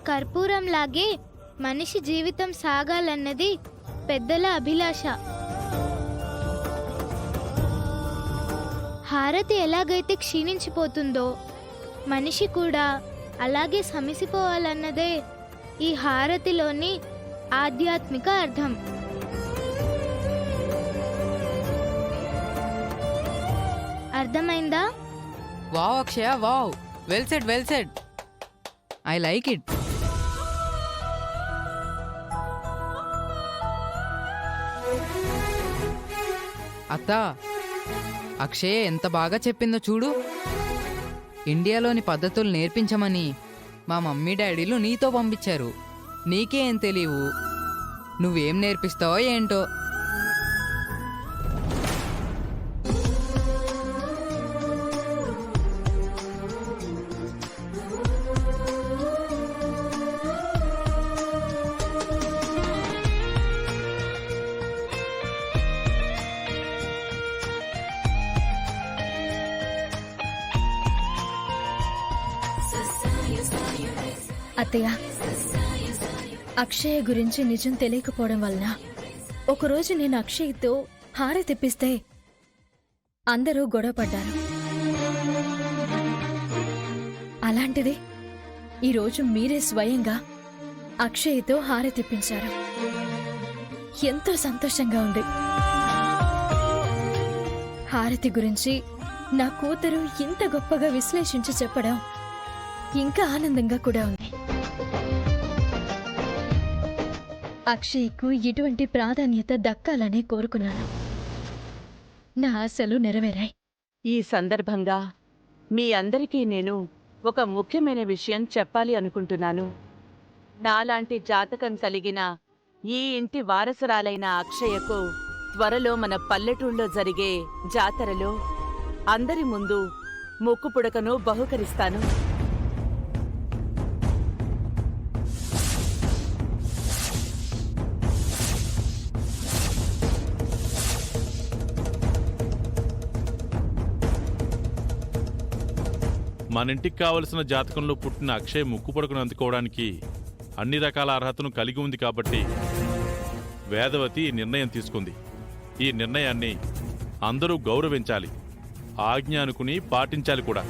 కర్పూరంలాగే మనిషి జీవితం సాగాలన్నది పెద్దల అభిలాష. హారతి ఎలాగైతే క్షీణించిపోతుందో మనిషి కూడా అలాగే సమిసిపోవాలన్నదే ఈ హారతిలోని ఆధ్యాత్మిక అర్థం. అర్థమైందా? Wow Akshaya, wow, well said, well said. I like it. అత్త, అక్షయ ఎంత బాగా చెప్పిందో చూడు. ఇండియాలోని పద్ధతులు నేర్పించమని మా మమ్మీ డాడీలు నీతో పంపించారు. నీకే ఏం తెలియవు, నువ్వేం నేర్పిస్తావో ఏంటో. అత్తయ్య, అక్షయ్ గురించి నిజం తెలియకపోవడం వలన ఒకరోజు నేను అక్షయ్తో హార తెప్పిస్తే అందరూ గొడవపడ్డారు. అలాంటిది ఈరోజు మీరే స్వయంగా అక్షయ్తో హార తెప్పించారు. ఎంతో సంతోషంగా ఉంది. హారతి గురించి నా కూతురు ఇంత గొప్పగా విశ్లేషించి చెప్పడం ఇంకా ఆనందంగా కూడా ఉంది. అక్షయ్కు ఇటువంటి ప్రాధాన్యత దక్కాలని కోరుకున్నాను. నా ఆశలు నెరవేరాయి. ఈ సందర్భంగా మీ అందరికీ నేను ఒక ముఖ్యమైన విషయం చెప్పాలి అనుకుంటున్నాను. నాలాంటి జాతకం కలిగిన ఈ ఇంటి వారసురాలైన అక్షయకు త్వరలో మన పల్లెటూళ్ళలో జరిగే జాతరలో అందరి ముందు ముక్కు పుడకను బహుకరిస్తాను. మనింటికి కావలసిన జాతకంలో పుట్టిన అక్షయ్ ముక్కు పొడకను అందుకోవడానికి అన్ని రకాల అర్హతను కలిగి ఉంది కాబట్టి వేదవతి ఈ నిర్ణయం తీసుకుంది. ఈ నిర్ణయాన్ని అందరూ గౌరవించాలి, ఆజ్ఞ అనుకుని పాటించాలి కూడా.